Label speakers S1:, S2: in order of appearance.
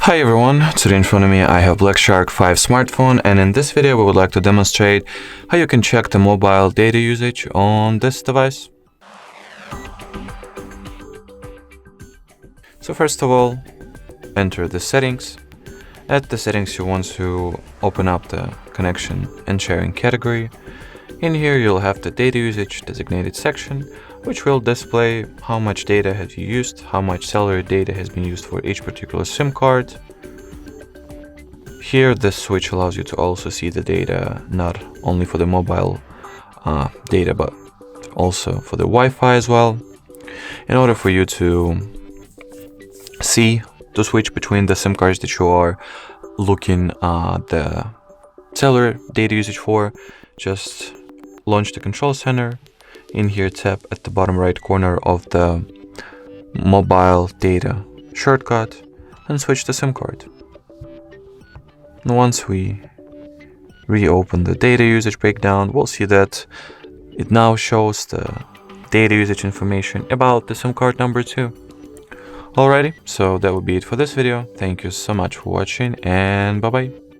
S1: Hi everyone, today in front of me I have Black Shark 5 smartphone, and in this video we would like to demonstrate how you can check the mobile data usage on this device. So first of all, enter the settings. At the settings you want to open up the connection and sharing category. In here you'll have the data usage designated section, which will display how much data have you used, how much cellular data has been used for each particular SIM card. Here this switch allows you to also see the data not only for the mobile data but also for the Wi-Fi as well. In order for you to switch between the SIM cards that you are looking the cellular data usage for, just launch the control center. In here, tap at the bottom right corner of the mobile data shortcut and switch the SIM card. And once we reopen the data usage breakdown, we'll see that it now shows the data usage information about the SIM card number too. Alrighty, so that would be it for this video. Thank you so much for watching, and bye bye.